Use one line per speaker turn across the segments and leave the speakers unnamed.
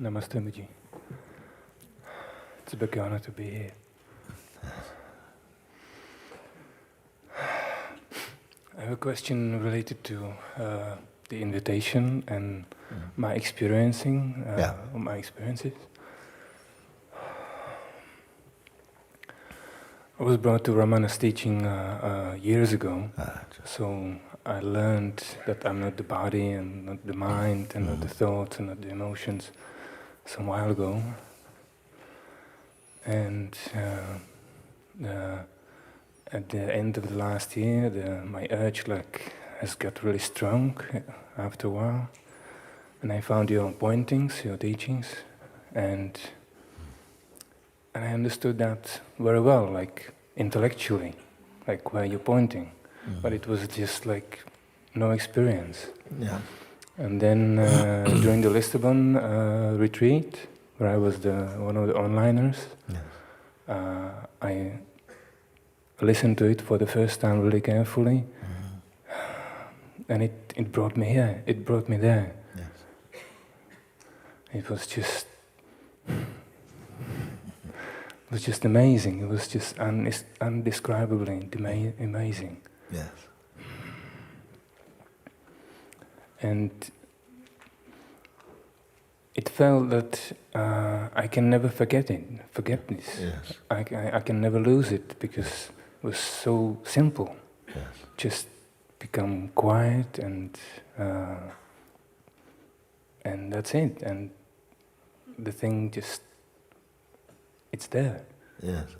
Namaste, Mooji. It's a big honor to be here. I have a question related to the invitation and my experiencing, my experiences. I was brought to Ramana's teaching years ago, so I learned that I'm not the body and not the mind and not the thoughts and not the emotions some while ago. And at the end of the last year, my urge has got really strong after a while. And I found your pointings, your teachings, and I understood that very well, intellectually, where you're pointing. But it was just no experience.
Yeah.
And then during the Lisbon retreat, where I was one of the onliners, I listened to it for the first time really carefully, and it brought me here. It brought me there.
Yes.
It was just amazing. It was just indescribably amazing.
Yes.
And it felt that I can never forget this.
Yes.
I can never lose it because it was so simple.
Yes.
Just become quiet and that's it. And the thing it's there.
Yes.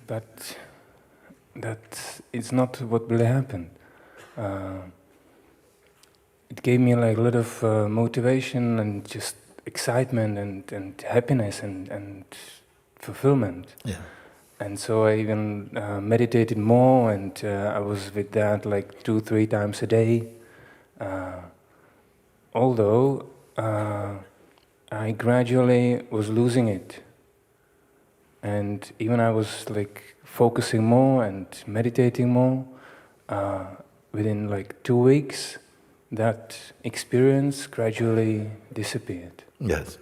But that is not what really happened. It gave me a lot of motivation and just excitement and happiness and fulfillment.
Yeah.
And so I even meditated more, and I was with that 2-3 times a day. Although I gradually was losing it. And even I was focusing more and meditating more, within 2 weeks, that experience gradually disappeared.
Yes.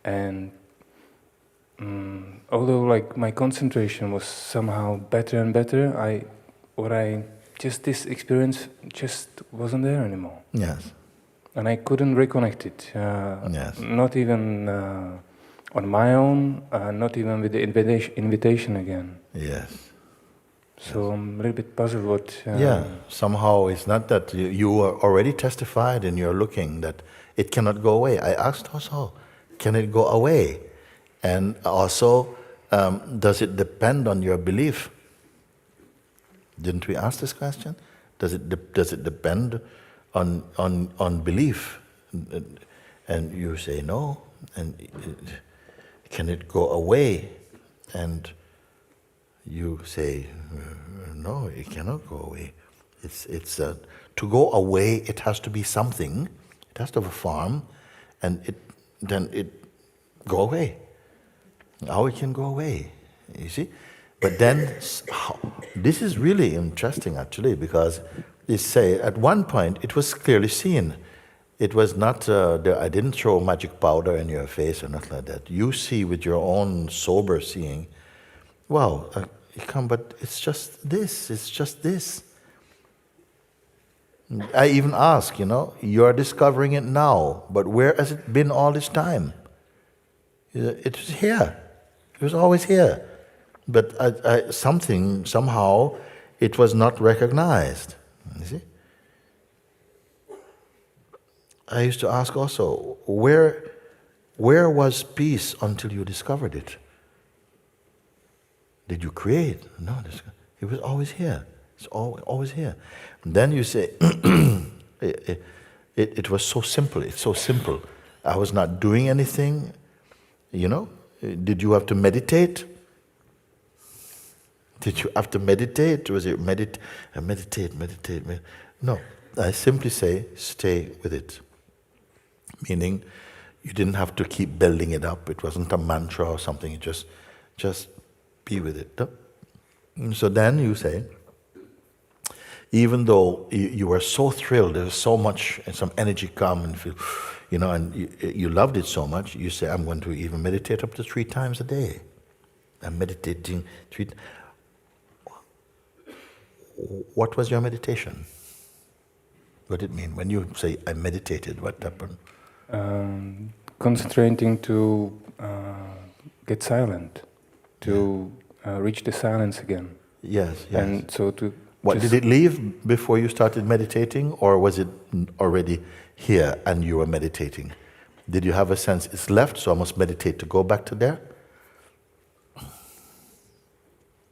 And although my concentration was somehow better and better, this experience just wasn't there anymore.
Yes.
And I couldn't reconnect it.
Yes.
Not even on my own, not even with the invitation again.
Yes.
So I'm a little bit puzzled what...
somehow it's not that you are already testified and you're looking that it cannot go away. I asked also, can it go away? And also, does it depend on your belief? Didn't we ask this question? Does it depend on belief? And you say no. And can it go away? And you say no, it cannot go away. It's to go away. It has to be something. It has to have a form, and then it go away. How it can go away? You see. But then, this is really interesting actually, because they say at one point it was clearly seen. It was not, I didn't throw magic powder in your face or nothing like that. You see with your own sober seeing, wow, but it's just this. I even ask, you're discovering it now, but where has it been all this time? It was here. It was always here. But somehow, it was not recognized. You see? I used to ask also, where was peace until you discovered it? Did you create? No, it was always here. It's always here. And then you say, it was so simple. It's so simple. I was not doing anything. Did you have to meditate? Did you have to meditate? Was it meditate? No, I simply say, stay with it. Meaning, you didn't have to keep building it up. It wasn't a mantra or something. You just be with it. So then you say, even though you were so thrilled, there was so much, and some energy come and feel, and you loved it so much, you say, I'm going to even meditate up to 3 times a day. I'm meditating 3. What was your meditation? What did it mean? When you say, I meditated, what happened?
Concentrating to get silent, to reach the silence again.
Yes.
And so to...
What, did it leave before you started meditating, or was it already here and you were meditating? Did you have a sense, it's left, so I must meditate to go back to there?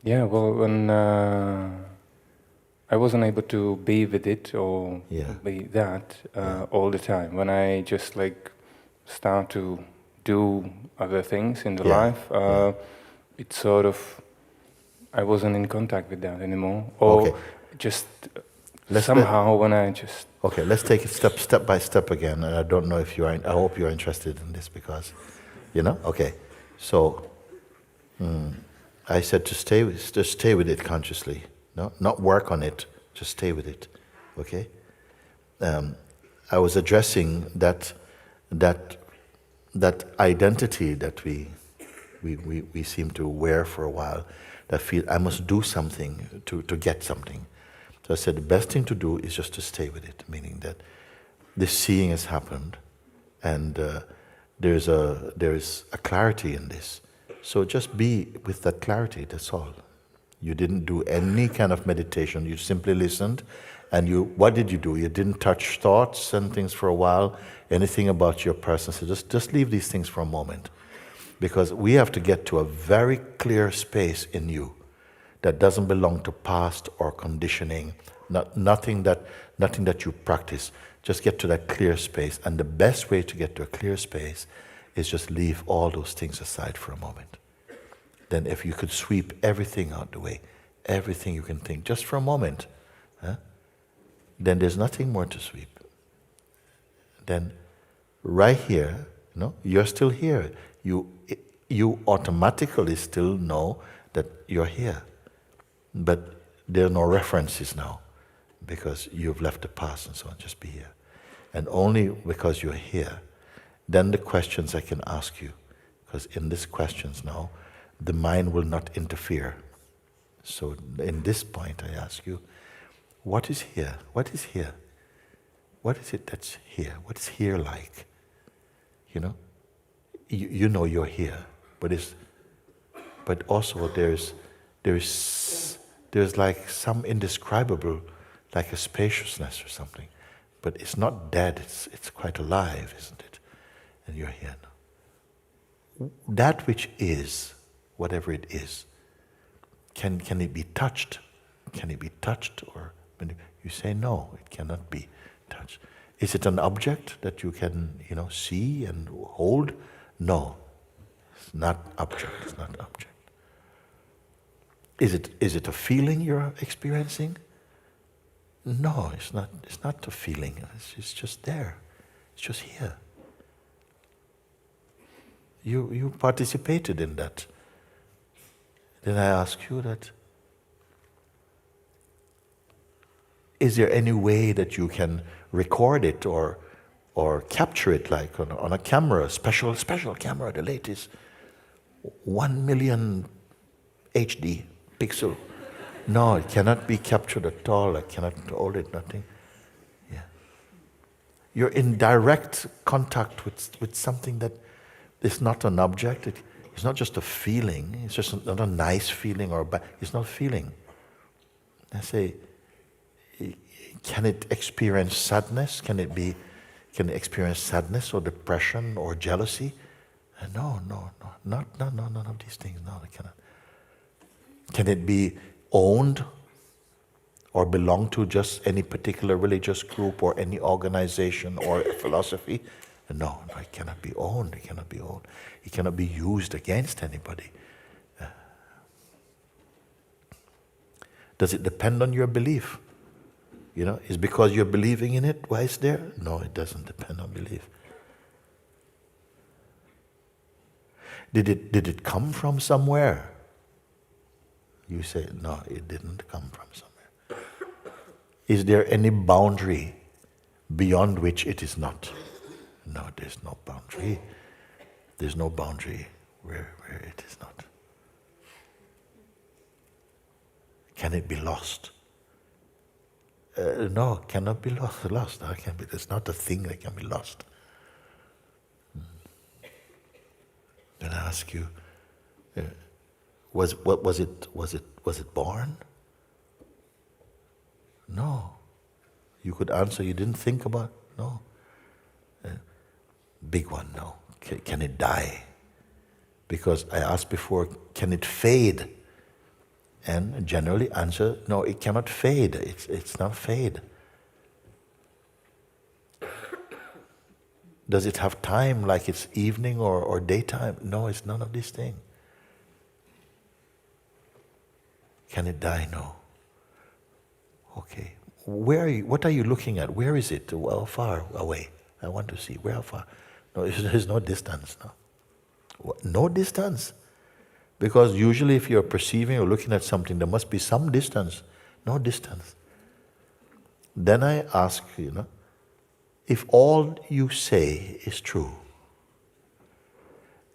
Yeah, well, when I wasn't able to be with it or be that all the time. When I just start to do other things in the life, it's sort of, I wasn't in contact with that anymore. Or just somehow when I just...
Okay, let's take it step by step again. And I don't know if I hope you're interested in this because, Okay, so I said to stay with it consciously. No, not work on it, just stay with it. Okay? I was addressing that identity that we seem to wear for a while, that feel I must do something to get something. So I said the best thing to do is just to stay with it, meaning that this seeing has happened, and there is a clarity in this. So just be with that clarity. That's all. You didn't do any kind of meditation. You simply listened, and what did you do? You didn't touch thoughts and things for a while. Anything about your person. So just leave these things for a moment. Because we have to get to a very clear space in you that doesn't belong to past or conditioning, nothing that you practice. Just get to that clear space. And the best way to get to a clear space is just leave all those things aside for a moment. Then if you could sweep everything out the way, everything you can think, just for a moment, then there's nothing more to sweep. Then right here, you're still here. You automatically still know that you're here. But there are no references now because you've left the past and so on. Just be here. And only because you're here, then the questions I can ask you, because in these questions now, the mind will not interfere. So in this point I ask you, what is here? What is here? What is it that's here? What is here like? You know you're here, but also there's like some indescribable, like a spaciousness or something. But it's not dead, it's quite alive, isn't it? And you're here now. That which is, whatever it is, can it be touched? Can it be touched? Or you say no, it cannot be touched. Is it an object that you can, see and hold? No, it's not object. It's not object. Is it a feeling you're experiencing? No, it's not. It's not a feeling. It's just there. It's just here. You participated in that. Then I ask you that. Is there any way that you can record it or capture it, like on a camera, special camera, the latest 1 million HD pixel? No, it cannot be captured at all. I cannot hold it, nothing. Yeah. You're in direct contact with something that is not an object. It's not just a feeling. It's just not a nice feeling or a bad. It's not a feeling. I say, can it experience sadness? Can it experience sadness or depression or jealousy? No, none of these things. No, it cannot. Can it be owned or belong to just any particular religious group or any organization or philosophy? No, it cannot be owned. It cannot be owned. It cannot be used against anybody. Does it depend on your belief? Is because you're believing in it why it's there? No, it doesn't depend on belief. Did it come from somewhere? You say, no, it didn't come from somewhere. Is there any boundary beyond which it is not? No, there's no boundary. There's no boundary where it is not. Can it be lost? No, cannot be lost. It's not a thing that can be lost. Then I ask you, was it born? No. You could answer, you didn't think about, no. Big one, no. Can it die? Because I asked before, can it fade? And generally answer, no, it cannot fade. It's not fade. Does it have time like it's evening or daytime? No, it's none of these things. Can it die? No. Okay. Where are you? What are you looking at? Where is it? How far away? I want to see. Where far? No, there's no distance. No. No distance. Because usually if you're perceiving or looking at something, there must be some distance. No distance. Then I ask, if all you say is true,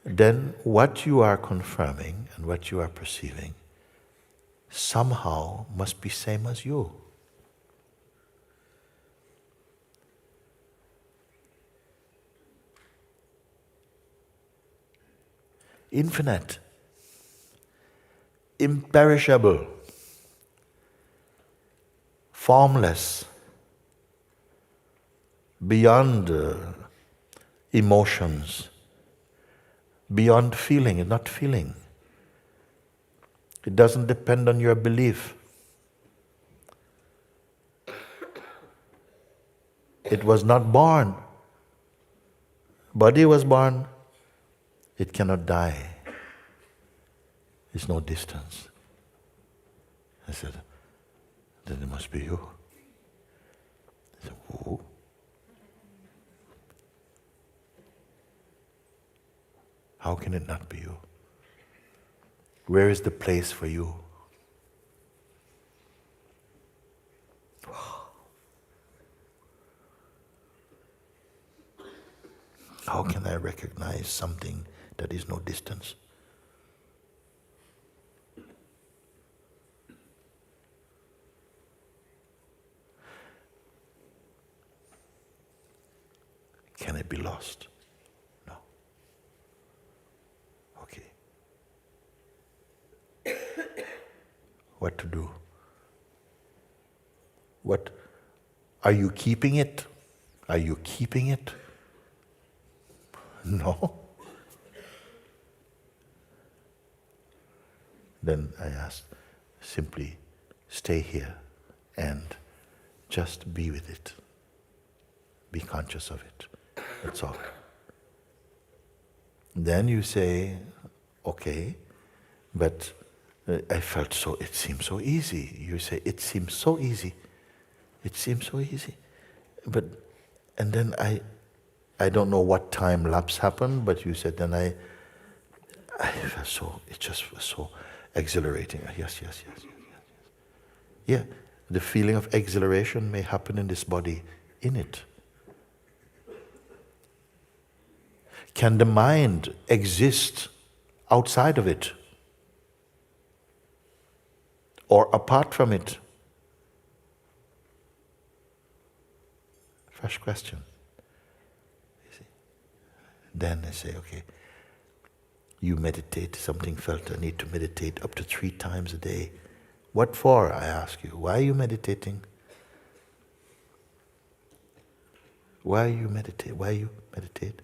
then what you are confirming and what you are perceiving somehow must be same as you. Infinite, imperishable, formless, beyond emotions, beyond feeling. It's not feeling. It doesn't depend on your belief. It was not born. Body was born. It cannot die. There's no distance. I said, then it must be you. I said, who? How can it not be you? Where is the place for you? How can I recognize something that is no distance? Can it be lost? No. Okay. What to do? What? Are you keeping it? Are you keeping it? No. Then I asked, simply stay here and just be with it. Be conscious of it. That's all. Then you say, okay, but I felt so, it seems so easy. You say, it seems so easy. It seems so easy. But, and then I don't know what time lapse happened, but you said, then I felt so, it just was so exhilarating. Yes. Yeah, the feeling of exhilaration may happen in this body, in it. Can the mind exist outside of it? Or apart from it? Fresh question. You see? Then I say, okay, you meditate, something felt, I need to meditate up to 3 times a day. What for, I ask you? Why are you meditating? Why you meditate? Why you meditate?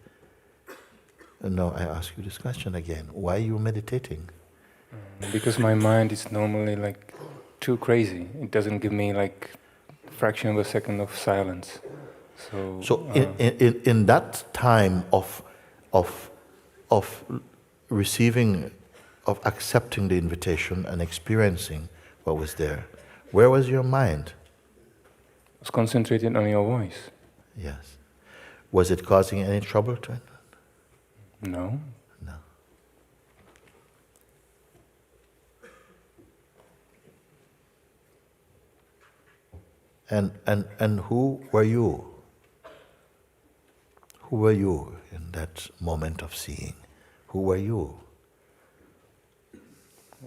No, I ask you this question again. Why are you meditating?
Because my mind is normally like too crazy. It doesn't give me like a fraction of a second of silence.
So in that time of receiving, of accepting the invitation and experiencing what was there, where was your mind?
I was concentrated on your voice.
Yes. Was it causing any trouble to it?
No.
No. And who were you? Who were you in that moment of seeing? Who were you?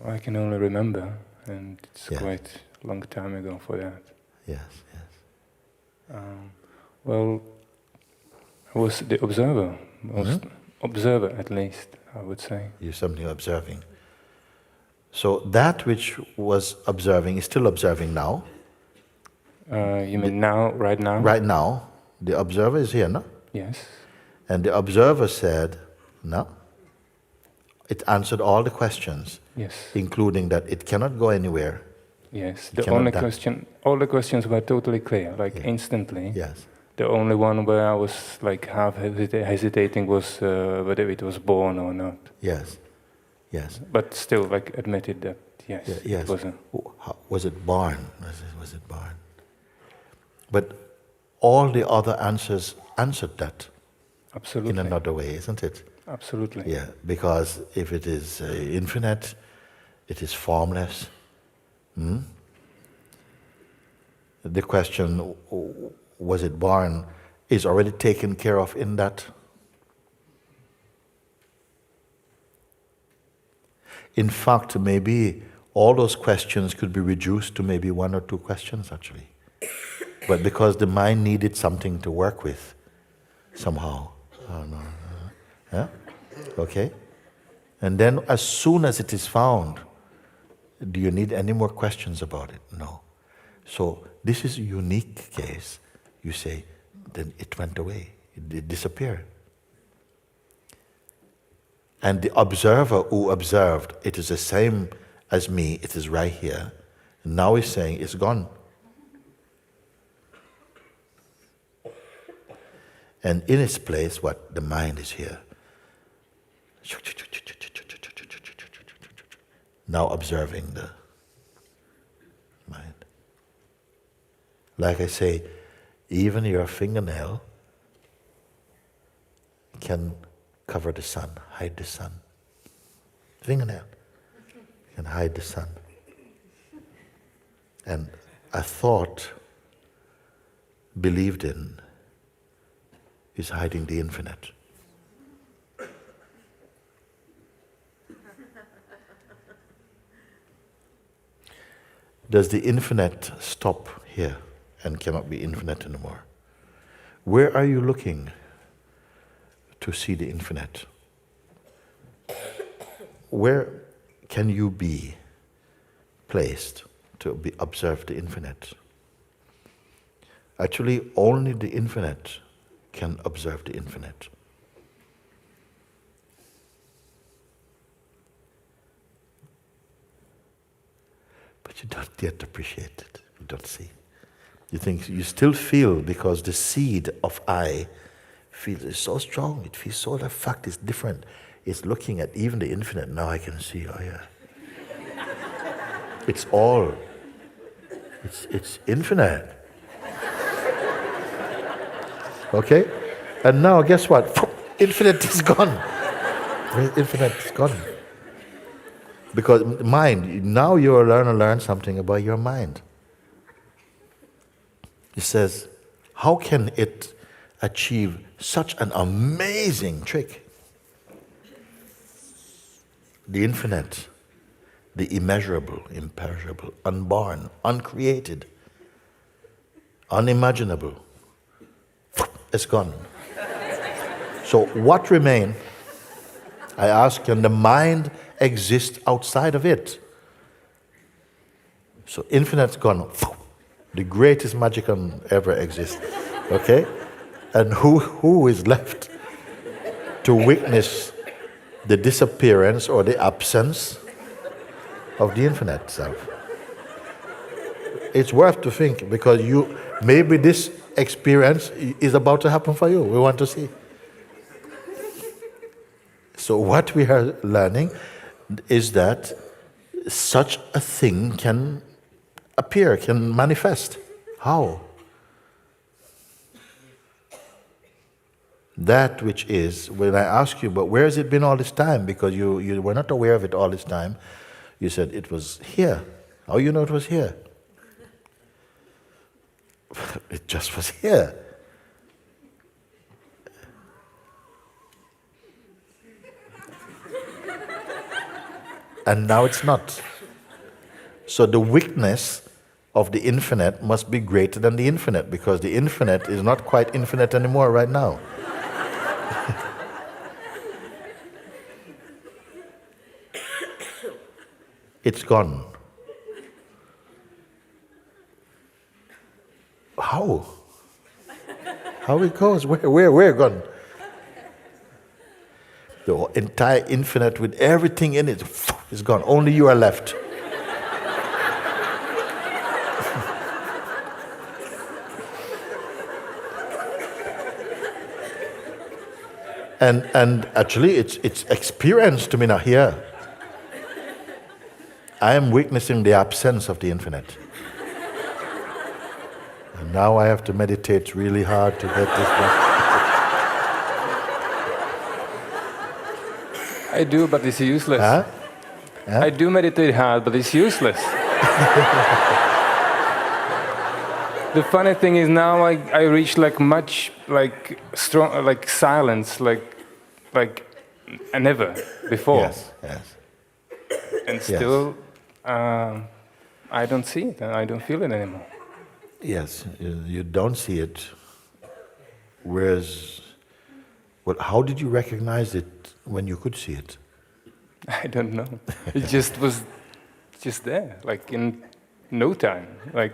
I can only remember, and it's
Yes.
quite a long time ago for that.
Yes.
Well, I was the observer, observer at least, I would say.
You're something observing. So that which was observing is still observing now.
You mean now, right now?
Right now, the observer is here, no?
Yes.
And the observer said, no. It answered all the questions,
Yes.
including that it cannot go anywhere.
Yes. All the questions were totally clear, like instantly.
Yes.
The only one where I was like half hesitating was whether it was born or not.
Yes.
But still, like admitted that yes,
Yes.
it wasn't.
Was it born? Was it born? But all the other answers answered that
Absolutely.
in another way, isn't it?
Absolutely.
Yeah, because if it is infinite, it is formless. The question, was it born, is already taken care of in that. In fact, maybe all those questions could be reduced to maybe one or two questions actually. But because the mind needed something to work with, somehow. Yeah? Okay? And then as soon as it is found, do you need any more questions about it? No. So this is a unique case. You say, then it went away. It disappeared. And the observer who observed, it is the same as me, it is right here. Now he's saying it's gone. And in its place, what? The mind is here. Now observing the mind. Like I say, even your fingernail can cover the sun, hide the sun. Fingernail can hide the sun. And a thought believed in is hiding the infinite. Does the infinite stop here and cannot be infinite anymore? Where are you looking to see the infinite? Where can you be placed to observe the infinite? Actually, only the infinite can observe the infinite. But you don't yet appreciate it. You don't see. You think you still feel because the seed of I feels so strong. It feels so. The fact is different. It's looking at even the infinite. Now I can see. Oh yeah. It's all. It's infinite. Okay? And now guess what? Infinite is gone. Infinite is gone. Because mind, now you're going to learn something about your mind. It says, how can it achieve such an amazing trick? The infinite, the immeasurable, imperishable, unborn, uncreated, unimaginable, it's gone. So what remains? I ask, can the mind exist outside of it? So infinite's gone. The greatest magic can ever exist. Okay? And who is left to witness the disappearance or the absence of the infinite self? It's worth to think, because maybe this experience is about to happen for you. We want to see. So what we are learning is that such a thing can appear, can manifest. How? That which is, when I ask you, but where has it been all this time? Because you were not aware of it all this time. You said it was here. How you know it was here? It just was here. And now it's not. So the weakness of the infinite must be greater than the infinite, because the infinite is not quite infinite anymore right now. It's gone. How? How it goes? Where gone? The entire infinite with everything in it is gone. Only you are left. And actually, it's experience to me now here. I am witnessing the absence of the infinite. And now I have to meditate really hard to get this back.
I do, but it's useless.
Huh? Huh?
I do meditate hard, but it's useless. The funny thing is now I reach like much like strong like silence like never before.
Yes, yes.
And still I don't see it and I don't feel it anymore.
Yes, you don't see it. Whereas, well, how did you recognize it when you could see it?
I don't know. It just was just there, like in no time. Like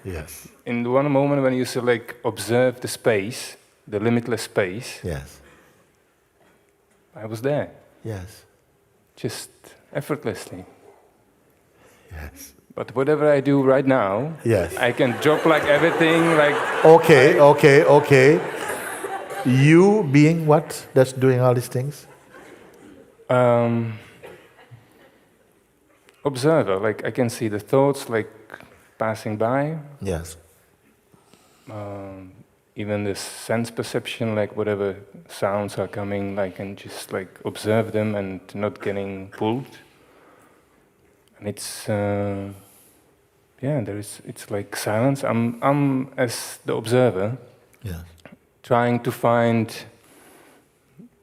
Yes.
in one moment when you like observe the space, the limitless space,
Yes.
I was there,
Yes.
just effortlessly.
Yes.
But whatever I do right now,
Yes.
I can drop like everything, like
Okay. You being what? That's doing all these things?
observer. Like I can see the thoughts like passing by,
Yes.
even the sense perception, like whatever sounds are coming, like and just like observe them and not getting pulled. And it's it's like silence. I'm as the observer,
Yes.
trying to find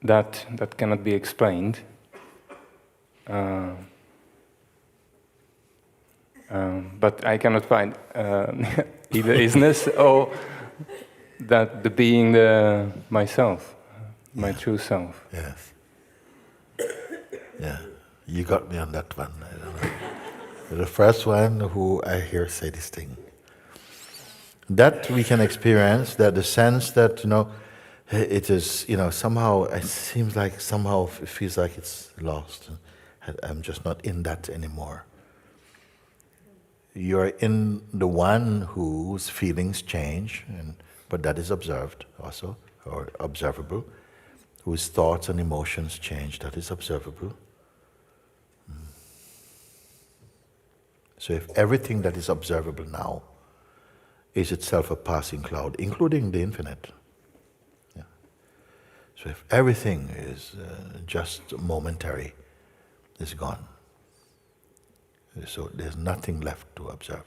that cannot be explained. But I cannot find either isness or that the being the myself, my true self.
Yes. Yeah. You got me on that one. I don't know. You're the first one who I hear say this thing. That we can experience, that the sense that, it is, somehow, it seems like somehow it feels like it's lost. I'm just not in that anymore. You're in the one whose feelings change, but that is observed also, or observable. Whose thoughts and emotions change, that is observable. So if everything that is observable now is itself a passing cloud, including the infinite. Yeah. So if everything is just momentary, it's gone. So there's nothing left to observe.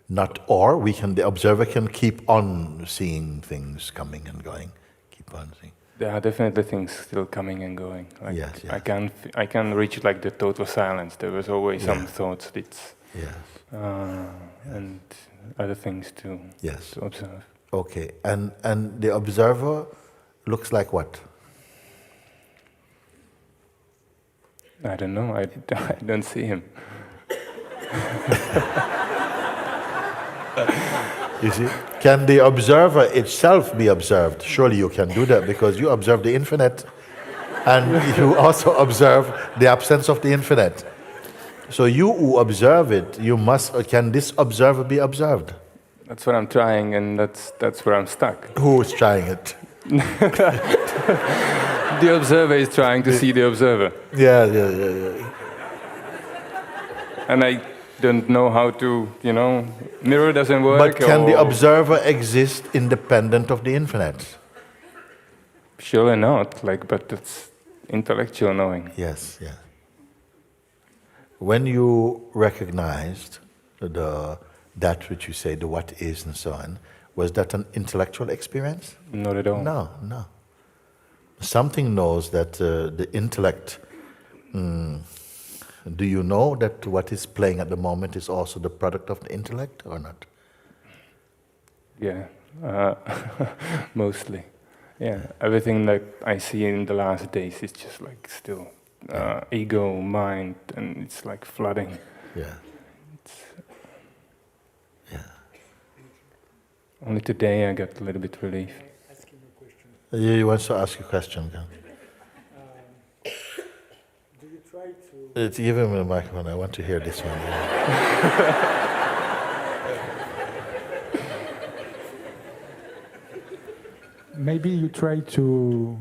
The observer can keep on seeing things coming and going, keep on seeing.
There are definitely things still coming and going. Like
Yes.
I can reach like the total silence. There was always some thoughts, and other things to observe.
Okay, and the observer looks like what?
I don't know. I don't see him.
You see? Can the observer itself be observed? Surely you can do that because you observe the infinite and you also observe the absence of the infinite. So you who observe it, can this observer be observed?
That's what I'm trying, and that's where I'm stuck.
Who is trying it?
The observer is trying to see the observer.
Yeah.
And I don't know how to, mirror doesn't work.
But can the observer exist independent of the infinite?
Surely not, but it's intellectual knowing.
Yes. when you recognized that which you say, the what is and so on, was that an intellectual experience?
Not at all.
No. Something knows that the intellect. Do you know that what is playing at the moment is also the product of the intellect, or not?
Yeah, mostly. Yeah, everything that I see in the last days is just like still ego, mind, and it's like flooding.
Yeah.
Only today I got a little bit relief.
Ask him a question.
You want to ask a question?
Do you try to...
Give him the microphone. I want to hear this one.
Maybe you try to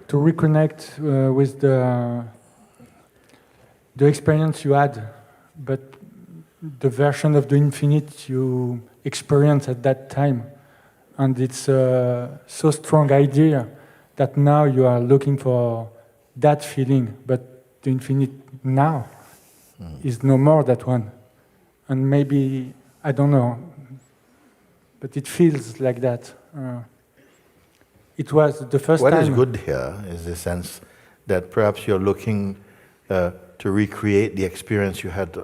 reconnect with the experience you had, but the version of the infinite you experienced at that time. And it's a so strong idea that now you are looking for that feeling, but the infinite now is no more that one. And maybe, I don't know, but it feels like that. It was the first time...
What is good here is the sense that perhaps you're looking to recreate the experience you had,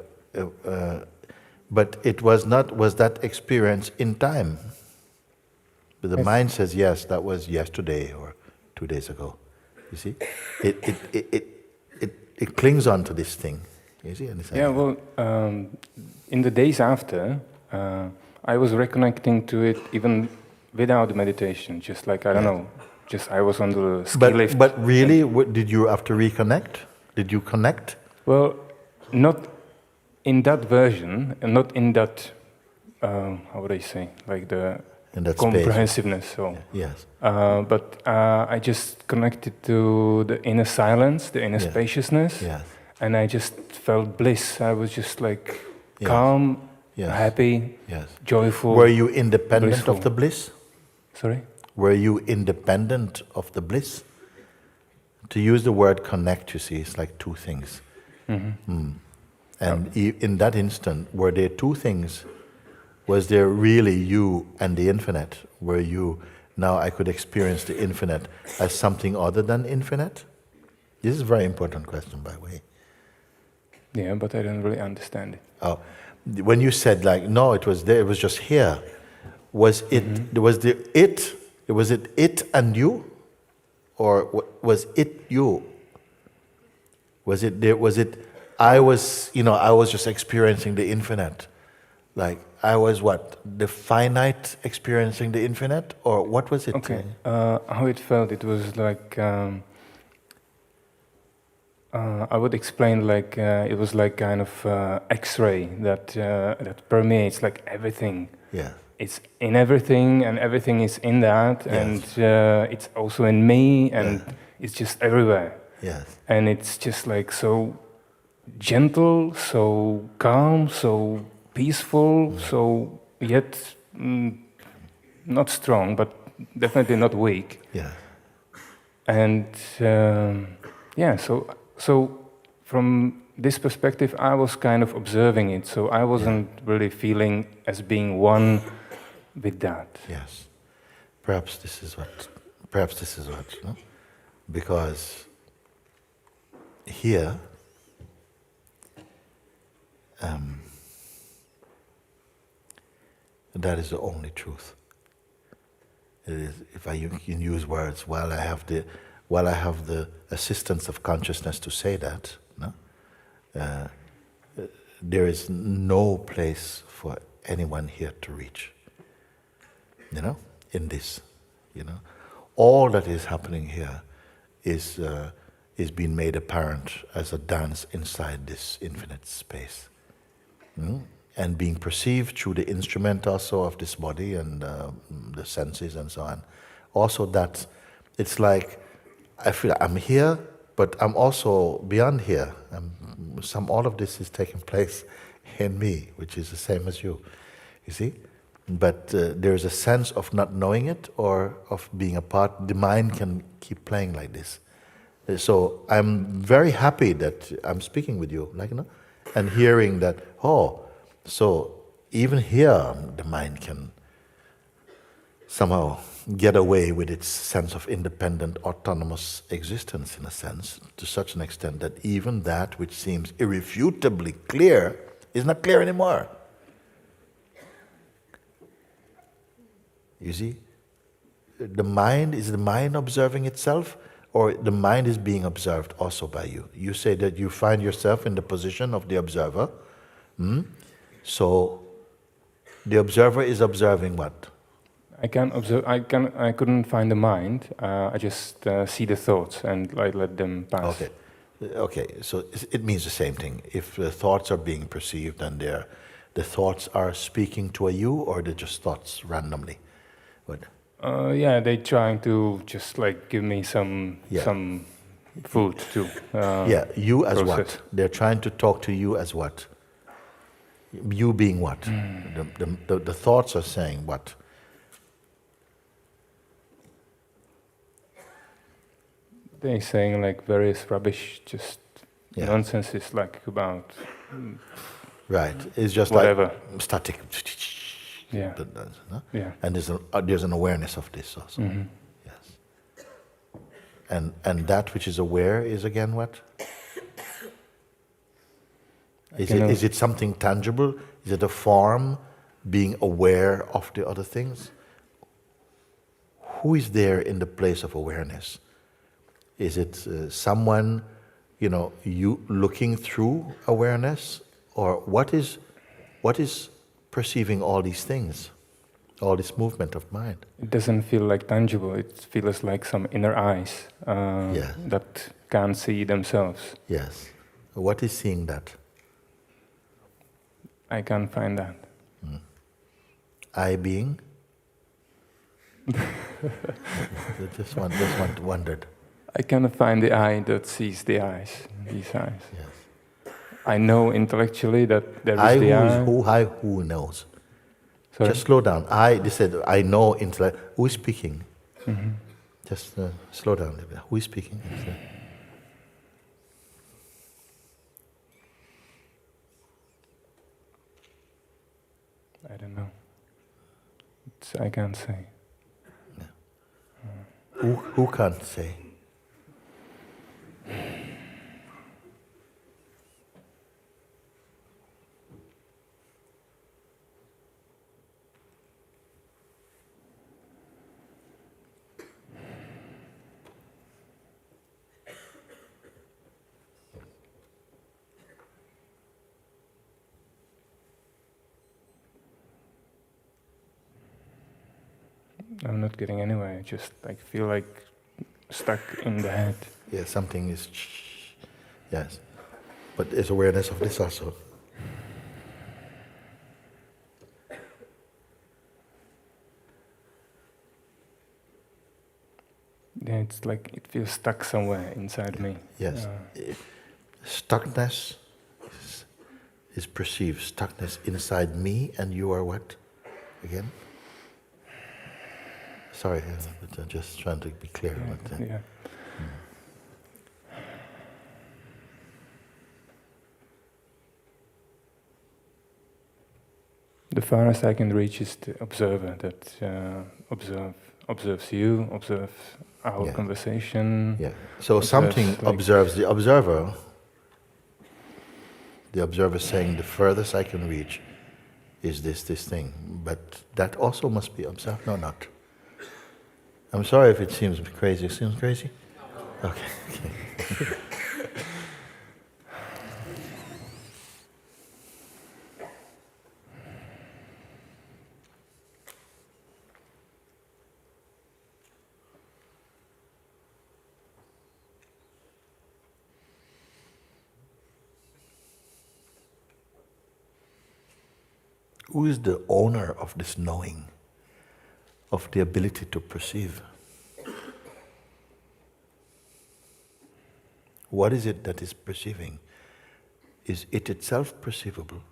but it was that experience in time? But the mind says, yes, that was yesterday or 2 days ago. You see? It clings on to this thing. You see?
Yeah, well, in the days after, I was reconnecting to it even without meditation, just like, I don't know, just I was on the ski lift.
But really, did you have to reconnect? Did you connect?
Well, not in that version, and not in that, how would I say, like the
In that
comprehensiveness.
space.
So.
Yes.
But I just connected to the inner silence, the inner spaciousness, and I just felt bliss. I was just like calm, happy, joyful.
Were you independent
blissful.
of the bliss?
Sorry?
Were you independent of the bliss? To use the word connect, you see, it's like two things. And in that instant, were there two things? Was there really you and the infinite? Were you, now I could experience the infinite as something other than infinite? This is a very important question, by the way.
Yeah, but I don't really understand it.
Oh, when you said like, no, it was there, it was just here. Was it, was it it and you? Or was it you? Was it there, I was just experiencing the infinite. Like, I was what? The finite experiencing the infinite? Or what was it?
Okay, how it felt, it was like, I would explain like, it was like kind of X-ray that permeates like everything.
Yeah.
It's in everything, and everything is in that, and it's also in me, and it's just everywhere.
Yes.
And it's just like so gentle, so calm, so peaceful, so yet not strong, but definitely not weak.
Yeah.
And so from this perspective, I was kind of observing it. So I wasn't really feeling as being one with that.
Yes. Perhaps this is what, no? Because here, that is the only truth. It is, if I can use words, while I have the assistance of consciousness to say that, no? There is no place for anyone here to reach. In this, all that is happening here is being made apparent as a dance inside this infinite space, and being perceived through the instrument also of this body and the senses and so on. Also, that it's like I feel I'm here, but I'm also beyond here. All of this is taking place in me, which is the same as you. You see. But there's a sense of not knowing it or of being apart. The mind can keep playing like this. So I'm very happy that I'm speaking with you, like, and hearing that, so even here the mind can somehow get away with its sense of independent, autonomous existence, in a sense, to such an extent that even that which seems irrefutably clear is not clear anymore. You see? Is the mind observing itself, or the mind is being observed also by you? You say that you find yourself in the position of the observer. So the observer is observing what?
I can observe. I couldn't find the mind. I just see the thoughts and let them pass.
Okay. So it means the same thing. If the thoughts are being perceived, and the thoughts are speaking to you, or they're just thoughts randomly. What?
They're trying to just give me some food to.
You as
process.
what? They're trying to talk to you as what? You being what? The thoughts are saying what?
They're saying various rubbish, just nonsense is about.
Right. It's just
whatever.
Like static.
Yeah. Yeah.
And there's an awareness of this also.
Mm-hmm.
Yes. And that which is aware is again what? Is it something tangible? Is it a form, being aware of the other things? Who is there in the place of awareness? Is it someone, you looking through awareness? Or what is perceiving all these things, all this movement of mind?
It doesn't feel tangible. It feels like some inner eyes that can't see themselves.
Yes. What is seeing that?
I can't find that.
I being? just wondered.
I cannot find the eye that sees the eyes, these eyes.
Yes.
I know intellectually that there is the eye.
Who knows?
Sorry?
Just slow down. They said, I know intellect. Who is speaking?
Mm-hmm.
Just slow down a little bit. Who is speaking?
I don't know. I can't say.
Yeah. Who can't say?
I'm not getting anywhere. I just feel stuck in the head.
Yeah, something is. Yes, but there's awareness of this also.
Yeah, it's it feels stuck somewhere inside me.
Yes, stuckness is perceived. Stuckness inside me, and you are what? Again? Sorry, but I'm just trying to be clear.
Yeah. The farthest I can reach is the observer that observes you, observes our conversation.
Yeah. So something observes the observer. The observer saying, the furthest I can reach is this thing. But that also must be observed. No, not. I'm sorry if it seems crazy. It seems crazy? Okay. Who is the owner of this knowing, of the ability to perceive? What is it that is perceiving? Is it itself perceivable?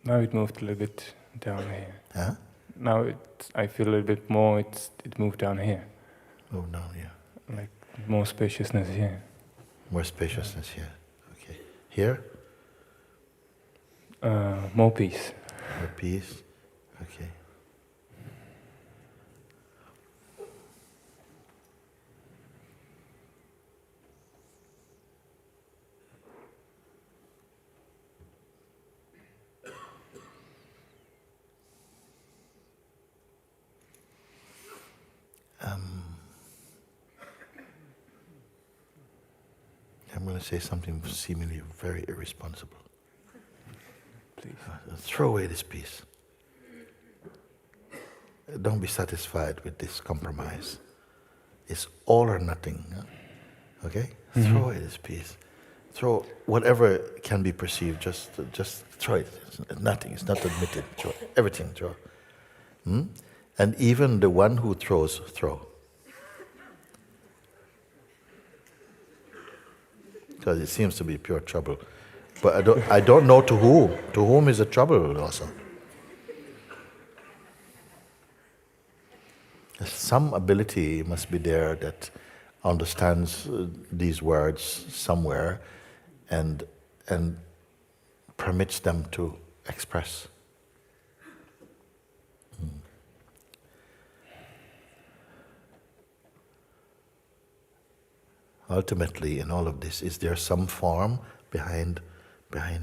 Now it moved a little bit down here.
Huh?
now I feel a little bit more. It moved down here,
Oh, no, yeah.
like more spaciousness here.
More spaciousness here. Okay. Here?
More peace.
More peace. Okay. I'm going to say something seemingly very irresponsible.
Please.
Throw away this piece. Don't be satisfied with this compromise. It's all or nothing. Huh? Okay? Throw away this piece. Throw whatever can be perceived. Just throw it. It's nothing. It's not admitted. Throw everything. Throw. And even the one who throws, throw. Because it seems to be pure trouble. But I don't know to whom. To whom is the trouble also? Some ability must be there that understands these words somewhere and permits them to express. Ultimately, in all of this, is there some form behind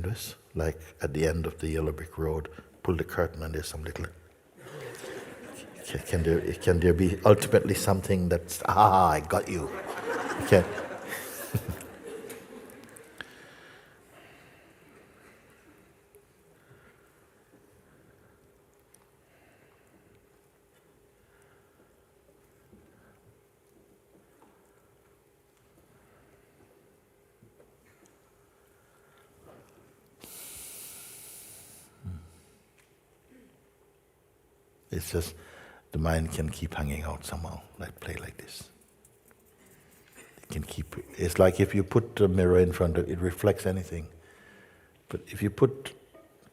us? Like at the end of the yellow brick road, pull the curtain and there's some little... Can there be ultimately something that's, I got you? Okay. It's just the mind can keep hanging out somehow, like play like this. It can keep. It's like if you put a mirror in front of it, it reflects anything. But if you put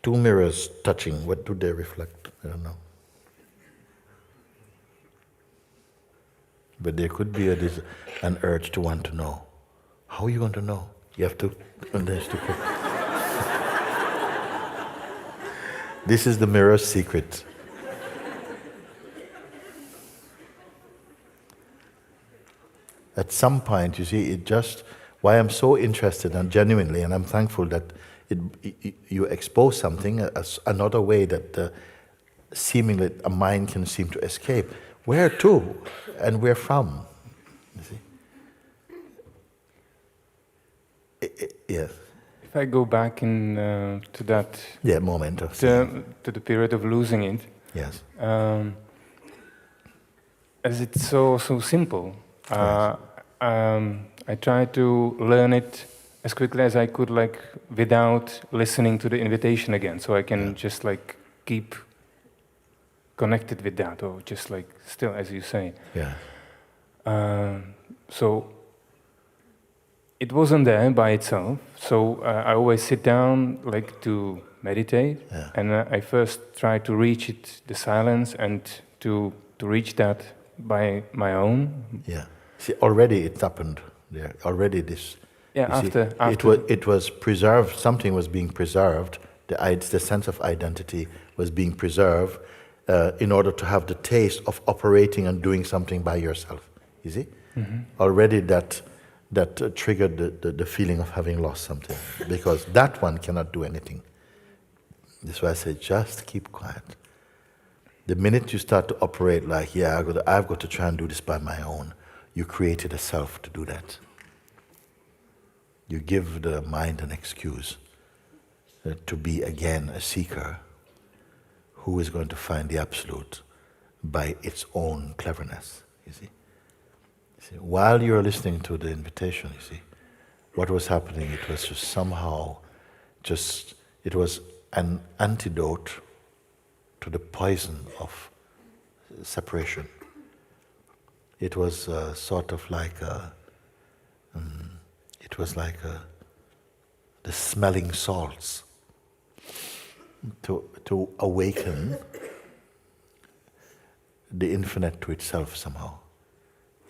two mirrors touching, what do they reflect? I don't know. But there could be an urge to want to know. How are you going to know? You have to understand. This is the mirror's secret. At some point, you see, it just, why I'm so interested and genuinely, and I'm thankful that you expose something, another way that seemingly a mind can seem to escape. Where to and where from? You see? Yes.
If I go back to that
moment of
to the period of losing it,
yes,
as it's so simple.
Yes.
I tried to learn it as quickly as I could, like without listening to the invitation again, so I can just like keep connected with that, or just like still, as you say.
Yeah.
So it wasn't there by itself. So I always sit down like to meditate, and I first try to reach it, the silence, and to reach that by my own.
Yeah. See, already it happened there. Already this.
Yeah. After
it was preserved. Something was being preserved. The sense of identity was being preserved in order to have the taste of operating and doing something by yourself. You see, already that triggered the feeling of having lost something, because that one cannot do anything. That's why I say just keep quiet. The minute you start to operate like, I've got to try and do this by my own, you created a self to do that. You give the mind an excuse to be again a seeker who is going to find the absolute by its own cleverness, you see. While you're listening to the invitation, you see, what was happening, it was just somehow, it was an antidote to the poison of separation. It was sort of like the smelling salts to awaken the infinite to itself somehow.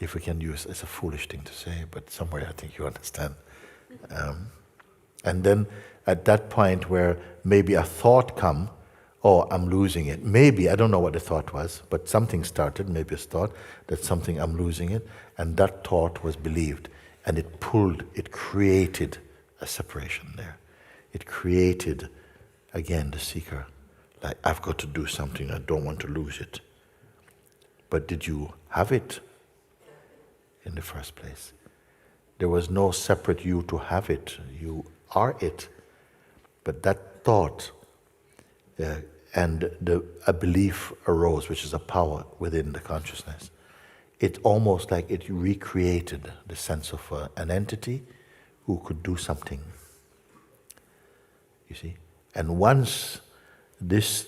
If we can use, it's a foolish thing to say, but somewhere I think you understand. And then at that point where maybe a thought come, oh, I'm losing it. Maybe, I don't know what the thought was, but something started, maybe a thought, that something, I'm losing it, and that thought was believed, and it created a separation there. It created, again, the seeker, like, I've got to do something, I don't want to lose it. But did you have it in the first place? There was no separate you to have it. You are it. But that thought and a belief arose, which is a power within the consciousness. It almost like it recreated the sense of an entity who could do something. You see? And once this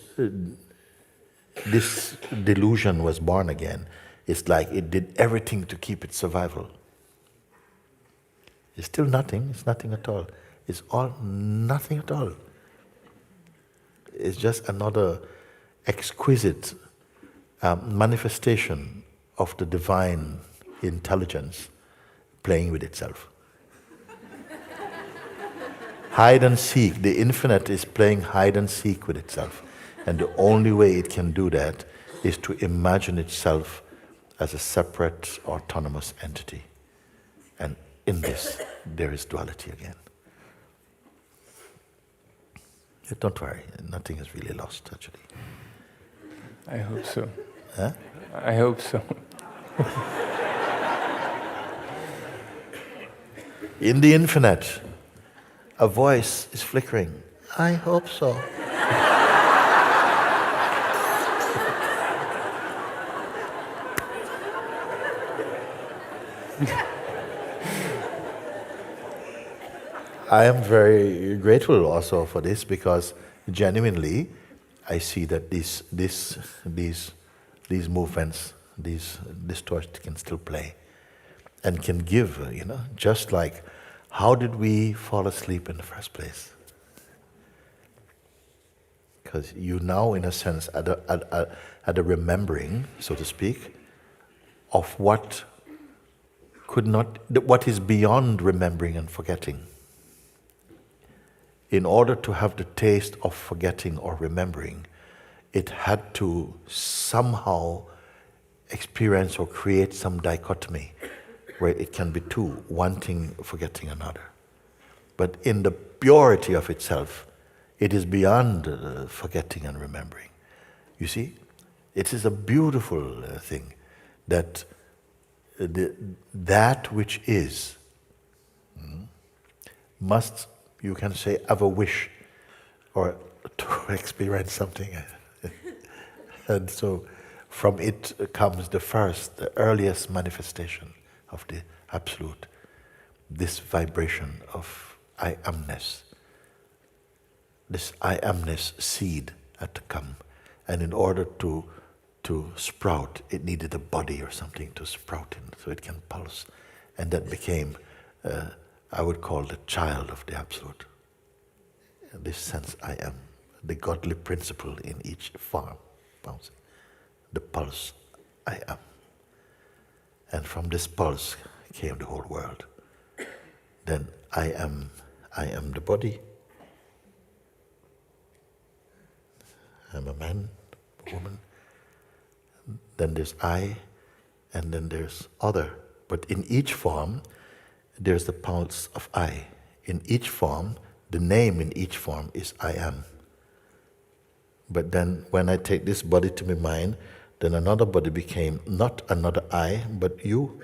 delusion was born again, it's like it did everything to keep its survival. It's still nothing, it's nothing at all. It's all nothing at all. It's just another exquisite manifestation of the divine intelligence playing with itself. Hide and seek, the infinite is playing hide and seek with itself. And the only way it can do that is to imagine itself as a separate, autonomous entity. And in this, there is duality again. Don't worry, nothing is really lost, actually.
I hope so.
Huh?
I hope so.
In the infinite, a voice is flickering. I hope so. I am very grateful also for this, because genuinely I see that these movements, this torch can still play and can give, just like, how did we fall asleep in the first place? Because you now, in a sense, at a remembering, so to speak, of what is beyond remembering and forgetting. In order to have the taste of forgetting or remembering, it had to somehow experience or create some dichotomy where it can be two, one thing forgetting another. But in the purity of itself, it is beyond forgetting and remembering. You see, it is a beautiful thing that that which is must, you can say, have a wish or to experience something. And so from it comes the earliest manifestation of the Absolute, this vibration of I amness. This I amness seed had to come. And in order to sprout, it needed a body or something to sprout in so it can pulse. And that became I would call the child of the Absolute. This sense I am, the godly principle in each form, the pulse I am. And from this pulse came the whole world. Then I am the body. I'm a man, a woman. Then there's I, and then there's other. But in each form, there's the pulse of I. In each form, the name in each form is I am. But then when I take this body to my mind, then another body became not another I, but you,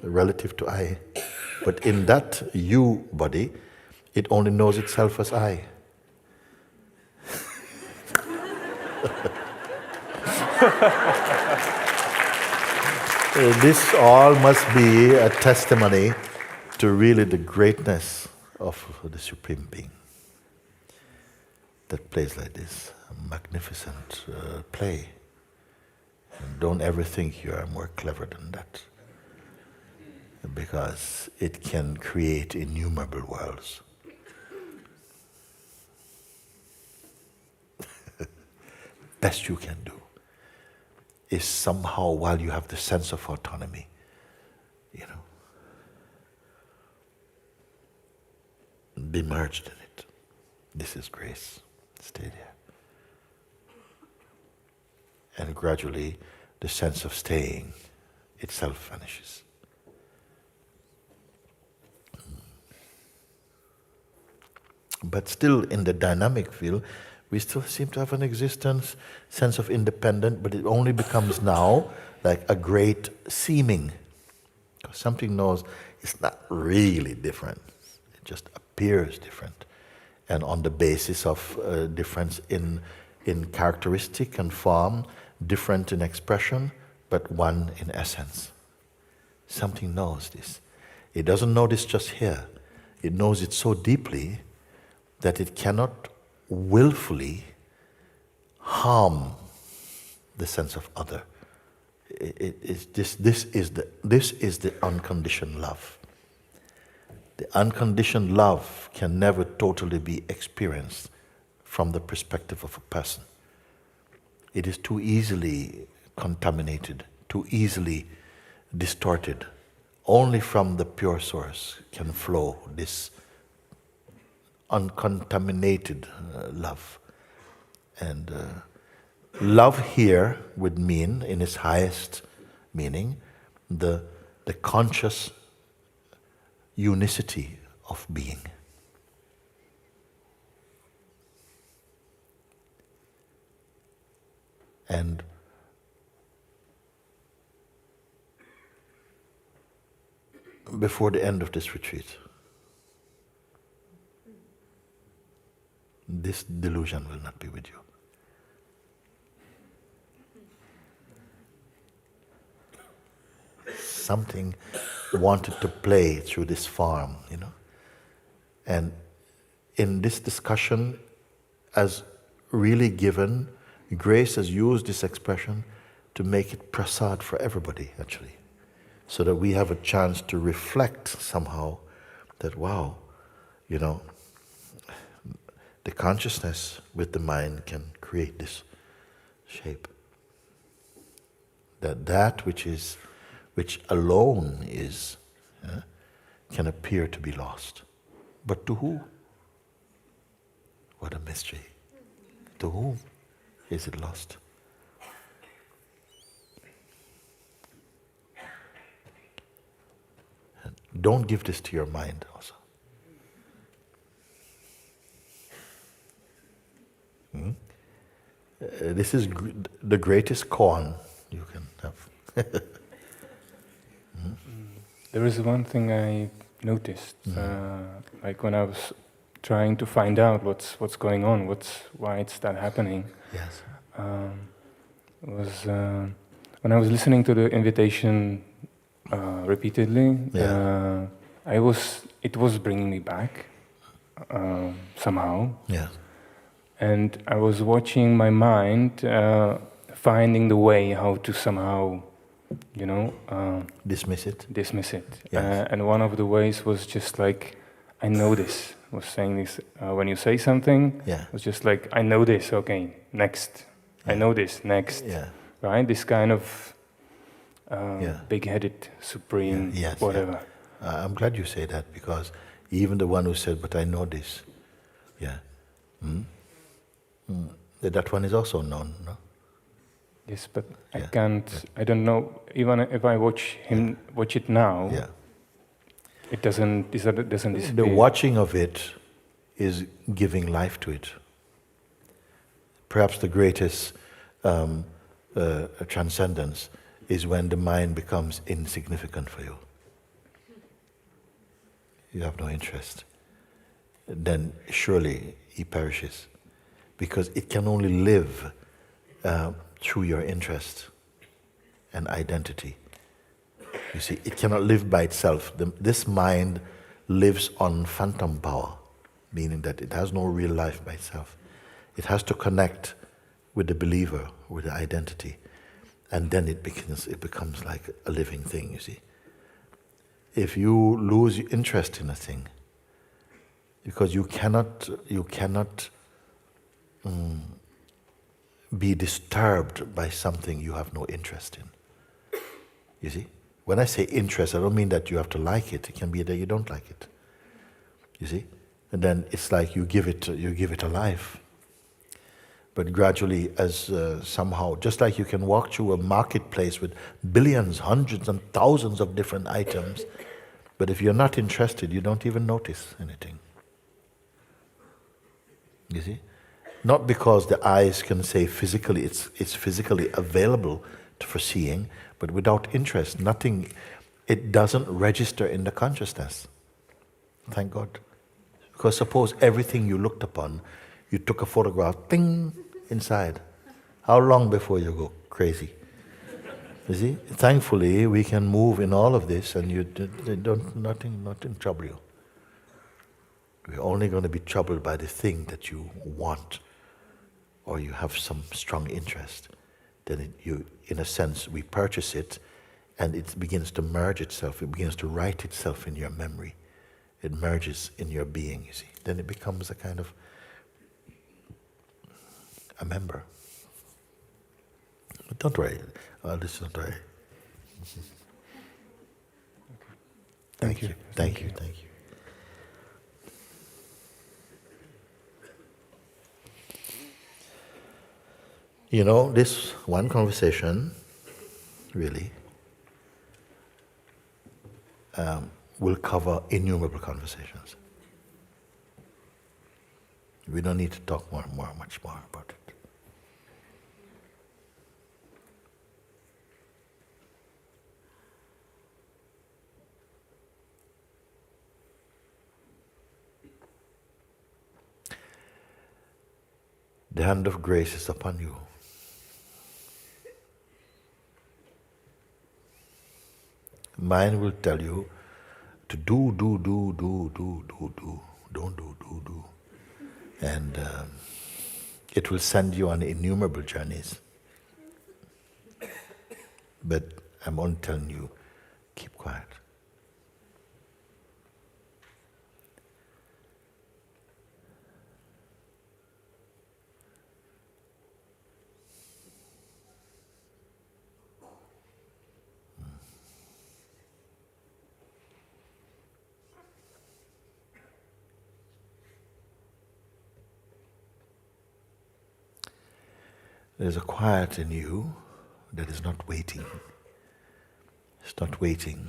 relative to I. But in that you body, it only knows itself as I. This all must be a testimony to really the greatness of the Supreme Being that plays like this, a magnificent play. And don't ever think you are more clever than that, because it can create innumerable worlds. Best you can do is somehow while you have the sense of autonomy, be merged in it. This is grace. Stay there. And gradually, the sense of staying itself vanishes. But still, in the dynamic field, we still seem to have an existence, sense of independence, but it only becomes now like a great seeming. Because something knows it's not really different. It just appears different. And on the basis of difference in characteristic and form, different in expression, but one in essence. Something knows this. It doesn't know this just here. It knows it so deeply that it cannot willfully harm the sense of other. This is the unconditioned love. The unconditioned love can never totally be experienced from the perspective of a person. It is too easily contaminated, too easily distorted. Only from the pure source can flow this uncontaminated love. And love here would mean, in its highest meaning, the conscious unicity of being. And before the end of this retreat, this delusion will not be with you. Something wanted to play through this form, And in this discussion, as really given, grace has used this expression to make it prasad for everybody, actually. So that we have a chance to reflect somehow that, wow, the consciousness with the mind can create this shape. That which alone is, can appear to be lost. But to who? What a mystery. To whom is it lost? And don't give this to your mind also. This is the greatest koan you can have.
There is one thing I noticed, like when I was trying to find out what's going on, why it's that happening.
Yes.
Was when I was listening to the invitation repeatedly.
Yeah.
It was bringing me back somehow.
Yeah.
And I was watching my mind finding the way how to somehow,
Dismiss it.
dismiss it.
Yes.
And one of the ways was just like, I know this. Was saying this when you say something.
Yeah.
It was just like, I know this. Okay, next.
Yeah.
I know this. Next.
Yeah.
Right. This kind of
Yeah.
big-headed, supreme,
Yes,
whatever.
yeah. I'm glad you say that, because even the one who said, but I know this, that one is also known, no?
Yes, but
Yeah.
I can't. I don't know. Even if I watch it now,
Yeah.
it doesn't disappear.
The watching of it is giving life to it. Perhaps the greatest transcendence is when the mind becomes insignificant for you. You have no interest. Then surely he perishes, because it can only live through your interest and identity. You see, it cannot live by itself. This mind lives on phantom power, meaning that it has no real life by itself. It has to connect with the believer, with the identity, and then it becomes like a living thing, you see. If you lose interest in a thing, because you cannot be disturbed by something you have no interest in. You see? When I say interest, I don't mean that you have to like it. It can be that you don't like it. You see? And then it's like you give it a life. But gradually, as somehow, just like you can walk through a marketplace with billions, hundreds and thousands of different items, but if you're not interested, you don't even notice anything. You see? Not because the eyes can say physically, it's physically available for seeing, but without interest, nothing, it doesn't register in the consciousness. Thank God. Because suppose everything you looked upon, you took a photograph, ting, inside. How long before you go crazy? You see? Thankfully, we can move in all of this and nothing trouble you. We're only going to be troubled by the thing that you want or you have some strong interest. Then in a sense, we purchase it and it begins to merge itself. It begins to write itself in your memory. It merges in your being, you see. Then it becomes a kind of a member. But don't worry. This is not worry. Thank you. Thank you. You know, this one conversation, really, will cover innumerable conversations. We don't need to talk much more about it. The hand of grace is upon you. Mind will tell you to do. Don't do. And it will send you on innumerable journeys. But I'm only telling you, keep quiet. There's a quiet in you that is not waiting. It's not waiting.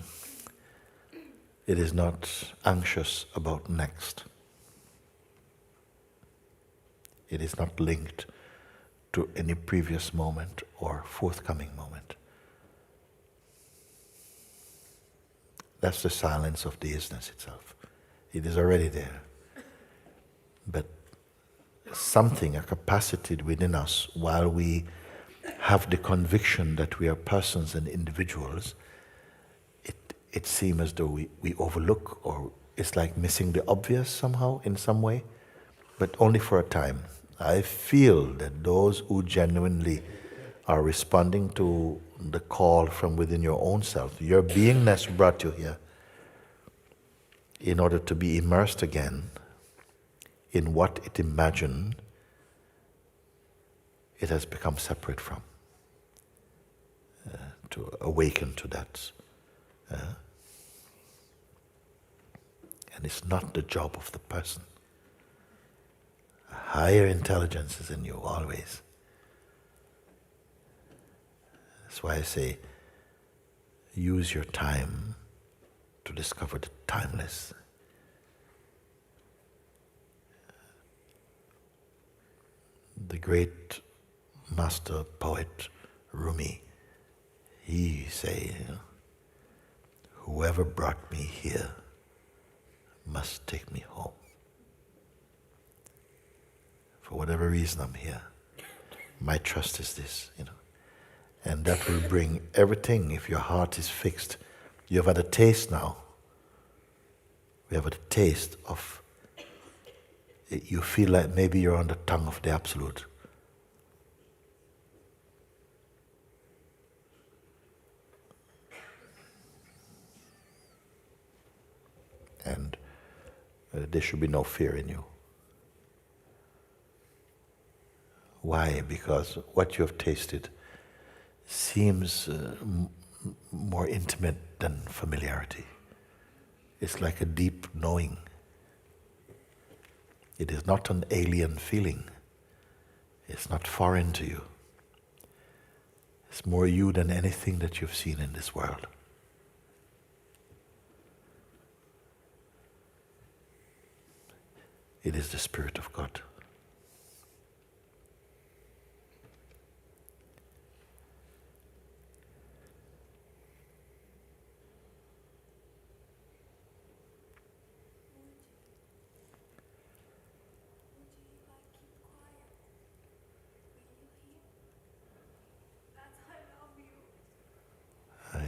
It is not anxious about next. It is not linked to any previous moment or forthcoming moment. That's the silence of the isness itself. It is already there. But something, a capacity within us, while we have the conviction that we are persons and individuals, it seems as though we overlook, or it's like missing the obvious somehow, in some way, but only for a time. I feel that those who genuinely are responding to the call from within your own self, your beingness brought you here in order to be immersed again in what it imagined it has become separate from, to awaken to that. And it's not the job of the person. A higher intelligence is in you always. That's why I say, use your time to discover the timeless. The great master poet Rumi, he say, whoever brought me here must take me home. For whatever reason I'm here, my trust is this, and that will bring everything. If your heart is fixed, you have had a taste now. We have had a taste of, you feel like maybe you're on the tongue of the Absolute. And there should be no fear in you. Why? Because what you have tasted seems more intimate than familiarity. It's like a deep knowing. It is not an alien feeling. It's not foreign to you. It's more you than anything that you've seen in this world. It is the Spirit of God.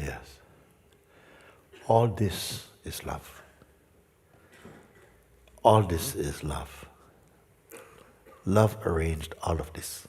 Yes. All this is love. All this is love. Love arranged all of this.